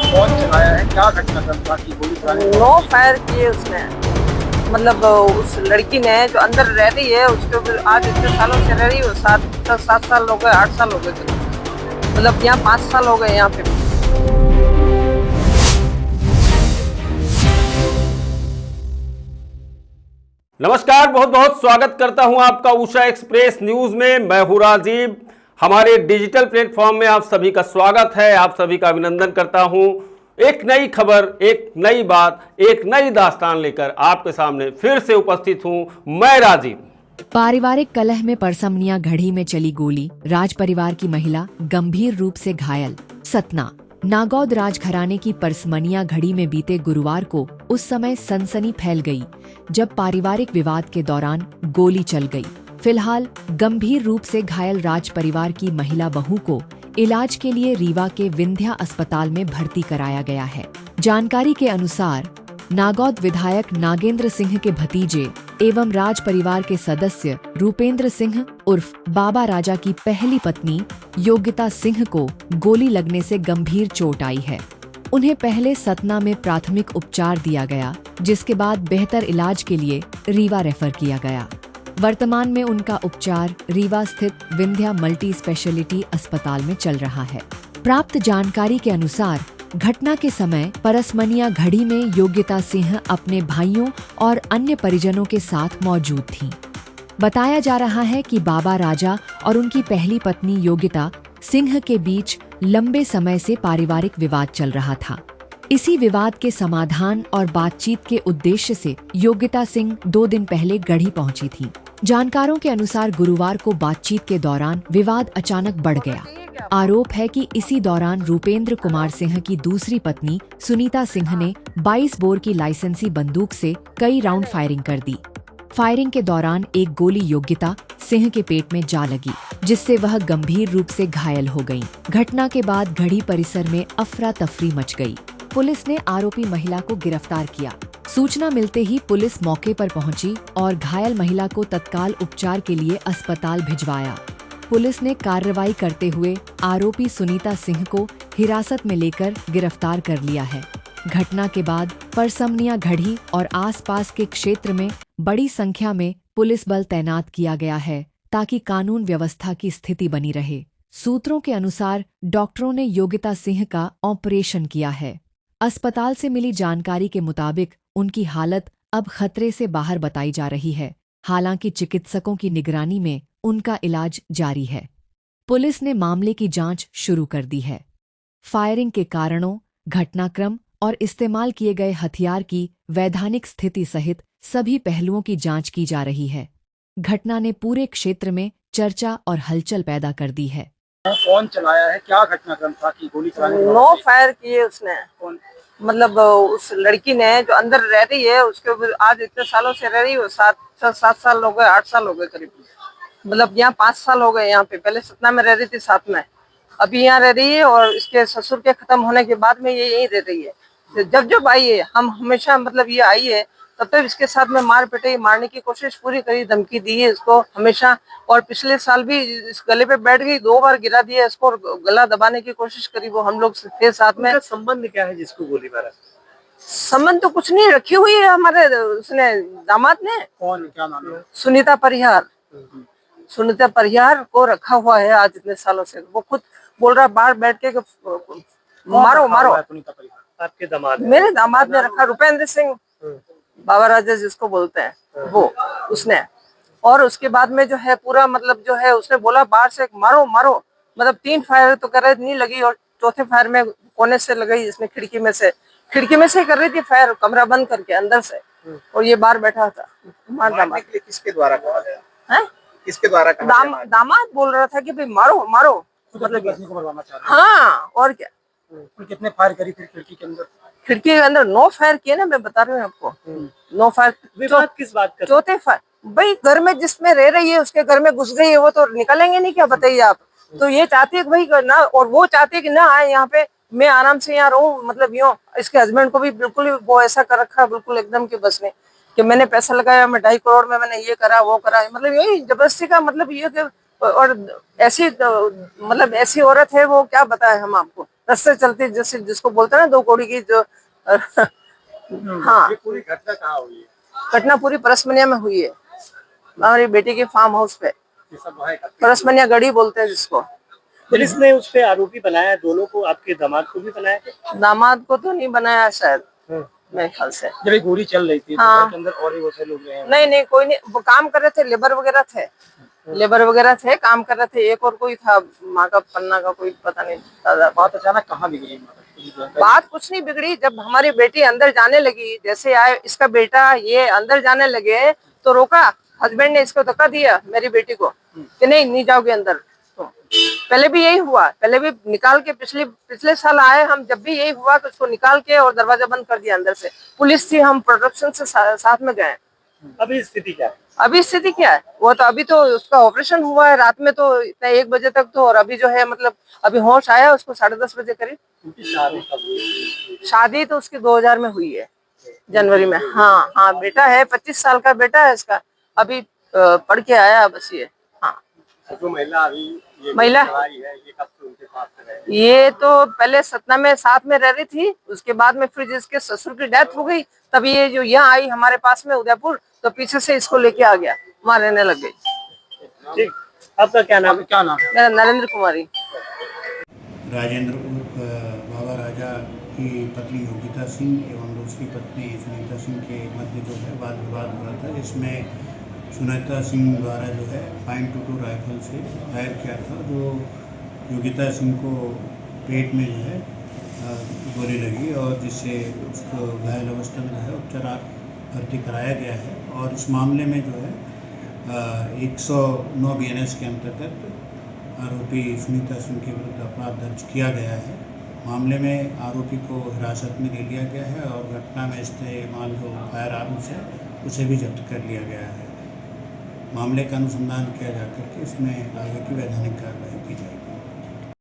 कौन चलाया है, क्या घटनाक्रम था कि गोली चलाने नो फायर किए उसने। मतलब उस लड़की ने जो अंदर रह रही है उसके ऊपर आज इतने सालों से रह रही है, 7 साल हो गए, 8 साल हो गए करीब। मतलब यहाँ 5 साल हो गए यहाँ पे। नमस्कार, बहुत बहुत स्वागत करता हूं आपका उषा एक्सप्रेस न्यूज में। मैं हूं राजीव। हमारे डिजिटल प्लेटफॉर्म में आप सभी का स्वागत है, आप सभी का अभिनंदन करता हूं। एक नई खबर, एक नई बात, एक नई दास्तान लेकर आपके सामने फिर से उपस्थित हूं मैं राजीव। पारिवारिक कलह में परसमनिया घड़ी में चली गोली, राज परिवार की महिला गंभीर रूप से घायल। सतना नागौद राजघराने की परसमनिया घड़ी में बीते गुरुवार को उस समय सनसनी फैल गई जब पारिवारिक विवाद के दौरान गोली चल गई। फिलहाल गंभीर रूप से घायल राज परिवार की महिला बहू को इलाज के लिए रीवा के विंध्या अस्पताल में भर्ती कराया गया है। जानकारी के अनुसार नागौद विधायक नागेंद्र सिंह के भतीजे एवं राज परिवार के सदस्य रूपेंद्र सिंह उर्फ बाबा राजा की पहली पत्नी योगिता सिंह को गोली लगने से गंभीर चोट आई है। उन्हें पहले सतना में प्राथमिक उपचार दिया गया, जिसके बाद बेहतर इलाज के लिए रीवा रेफर किया गया। वर्तमान में उनका उपचार रीवा स्थित विंध्या मल्टी स्पेशलिटी अस्पताल में चल रहा है। प्राप्त जानकारी के अनुसार घटना के समय परसमनिया घड़ी में योगिता सिंह अपने भाइयों और अन्य परिजनों के साथ मौजूद थीं। बताया जा रहा है कि बाबा राजा और उनकी पहली पत्नी योगिता सिंह के बीच लंबे समय से पारिवारिक विवाद चल रहा था। इसी विवाद के समाधान और बातचीत के उद्देश्य से योगिता सिंह 2 दिन पहले गढ़ी पहुंची थी। जानकारों के अनुसार गुरुवार को बातचीत के दौरान विवाद अचानक बढ़ गया। आरोप है कि इसी दौरान रूपेंद्र कुमार सिंह की दूसरी पत्नी सुनीता सिंह ने 22 बोर की लाइसेंसी बंदूक से कई राउंड फायरिंग कर दी। फायरिंग के दौरान एक गोली योगिता सिंह के पेट में जा लगी, जिससे वह गंभीर रूप से घायल हो गईं। घटना के बाद घड़ी परिसर में अफरा तफरी मच गई। पुलिस ने आरोपी महिला को गिरफ्तार किया। सूचना मिलते ही पुलिस मौके पर पहुंची और घायल महिला को तत्काल उपचार के लिए अस्पताल भिजवाया। पुलिस ने कार्रवाई करते हुए आरोपी सुनीता सिंह को हिरासत में लेकर गिरफ्तार कर लिया है। घटना के बाद परसमनिया घड़ी और आसपास के क्षेत्र में बड़ी संख्या में पुलिस बल तैनात किया गया है, ताकि कानून व्यवस्था की स्थिति बनी रहे। सूत्रों के अनुसार डॉक्टरों ने योगिता सिंह का ऑपरेशन किया है। अस्पताल से मिली जानकारी के मुताबिक उनकी हालत अब खतरे से बाहर बताई जा रही है। हालांकि चिकित्सकों की निगरानी में उनका इलाज जारी है। पुलिस ने मामले की जांच शुरू कर दी है। फायरिंग के कारणों, घटनाक्रम और इस्तेमाल किए गए हथियार की वैधानिक स्थिति सहित सभी पहलुओं की जांच की जा रही है। घटना ने पूरे क्षेत्र में चर्चा और हलचल पैदा कर दी है। कौन चलाया है, क्या घटनाक्रम था कि गोली चलाने नो फायर किए उसने। मतलब उस लड़की ने जो अंदर रह रही है उसके ऊपर आज इतने सालों से रह रही है, 7 साल हो गए, 8 साल हो गए करीब। मतलब यहाँ 5 साल हो गए यहाँ पे। पहले सतना में रह रही थी, साथ में, अभी यहाँ रह रही है। और इसके ससुर के खत्म होने के बाद में ये यहीं रह रही है। तो जब आई है, हम हमेशा, मतलब ये आई है तब तक इसके साथ में मार पिटाई, मारने की कोशिश पूरी करी, धमकी दी है इसको हमेशा। और पिछले साल भी इस गले पे बैठ गई, 2 बार गिरा दिया इसको और गला दबाने की कोशिश करी। वो हम लोग थे साथ में। संबंध क्या है जिसको गोली मारा? संबंध तो कुछ नहीं, रखी हुई है हमारे उसने, दामाद ने। कौन, क्या नाम है? सुनीता परिहार। सुनीता परिहार को रखा हुआ है आज इतने सालों से। वो खुद बोल रहा बाहर बैठ के मारो मारो। आपके दामाद? मेरे दामाद ने रखा, रूपेंद्र सिंह, बाबा राजा जिसको बोलते हैं, वो उसने। और उसके बाद में जो है पूरा, मतलब जो है उसने बोला बाहर से मारो मारो। मतलब 3 फायर तो कर रहे, नहीं लगी, और चौथे फायर में कोने से लगाई इसने, खिड़की में से कर रही थी फायर, कमरा बंद करके अंदर से। और ये बाहर बैठा था। मारने के लिए किसके द्वारा कहा गया है? किसके द्वारा कहा गया? दामाद बोल रहा था कि भाई मारो मारो, मतलब पत्नी को मरवाना चाह रहे हाँ, और क्या। हैं। कितने फायर करी फिर खिड़की के अंदर? खिड़की के अंदर 9 फायर किए ना, मैं बता रही हूँ आपको। 9 फायर। विवाद किस बात का? चौथे फायर भाई घर में जिसमें रह रही है उसके घर में घुस गई है, वो तो निकलेंगे नहीं क्या, बताइए आप। तो ये चाहती है कि भाई ना, और वो चाहती है कि ना आए यहाँ पे, मैं आराम से यहाँ रहूँ। मतलब यूँ इसके हस्बैंड को भी बिल्कुल वो ऐसा कर रखा, बिल्कुल एकदम की बस में, कि मैंने पैसा लगाया, मैं 2.5 करोड़ में मैंने ये करा वो करा। मतलब यही जबरदस्ती का मतलब ये कि, और ऐसी मतलब ऐसी औरत है वो, क्या बताए हम आपको। रास्ते चलते जैसे जिसको बोलते हैं ना 2 कौड़ी की जो हाँ। ये पूरी घटना कहाँ हुई है? घटना पूरी परसमनिया में हुई है, हमारी बेटी के फार्म हाउस पे। ये सब वहाँ इकट्ठे- परसमनिया गढ़ी बोलते हैं जिसको। पुलिस ने उस पे आरोपी बनाया है, दोनों को, आपके दामाद को भी बनाया है? दामाद को तो नहीं बनाया शायद, मेरे ख्याल से। जब ये गोली चल रही थी तो हाँ। घर के अंदर और भी बहुत सारे लोग हैं। नहीं कोई नहीं, वो काम कर रहे थे, लेबर वगैरह थे, काम कर रहे थे। एक और कोई था, माँ का पन्ना का कोई पता नहीं दादा। बात अचानक कहाँ बिगड़ी? बात कुछ नहीं बिगड़ी, जब हमारी बेटी अंदर जाने लगी, जैसे आए इसका बेटा ये अंदर जाने लगे तो रोका, हस्बैंड ने इसको धक्का दिया मेरी बेटी को कि नहीं जाओगे अंदर। तो पहले भी यही हुआ, पहले भी निकाल के पिछले साल आए हम, जब भी यही हुआ कि उसको निकाल के और दरवाजा बंद कर दिया अंदर से। पुलिस थी, हम प्रोटेक्शन से साथ में गए। अभी स्थिति क्या है? अभी स्थिति क्या है? वो तो अभी तो उसका ऑपरेशन हुआ है रात में, तो इतना 1 बजे तक तो, और अभी जो है मतलब अभी होश आया उसको 10:30 बजे करीब। उनकी शादी कब हुई? शादी तो उसकी 2000 में हुई है, जनवरी में। हाँ बेटा है, 25 साल का बेटा है इसका, अभी पढ़ के आया बस ये। हाँ। जो महिला अभी ये महिला आई है, ये कब से उनके पास रहे? ये तो पहले सतना में साथ में रह रही थी, उसके बाद में फिर जिसके ससुर की डेथ हो गई, तब ये जो यहाँ आई हमारे पास में उदयपुर, तो पीछे से इसको लेके आ गया, वहाँ रहने लग गई। ठीक, आपका क्या नाम है? क्या नाम है? मेरा नरेंद्र कुमारी। राजेंद्र बाबा राजा की पत्नी योगिता सिंह एवं दूसरी पत्नी सुनीता सिंह के मध्य जो है वाद विवाद हुआ था, जिसमें सुनीता सिंह द्वारा जो है .22 राइफल से फायर किया था, जो योगिता सिंह को पेट में जो है गोली लगी और जिससे उसको घायल अवस्था में जो है उपचार भर्ती कराया गया है। और इस मामले में जो है 109 BNS के अंतर्गत आरोपी सुनीता सिंह के विरुद्ध अपराध दर्ज किया गया है। मामले में आरोपी को हिरासत में ले लिया गया है और घटना में इस्तेमाल जो फायर आर्म्स है उसे भी जब्त कर लिया गया है। मामले का अनुसंधान किया जाकर के इसमें आगे की वैधानिक कार्रवाई की जाएगी।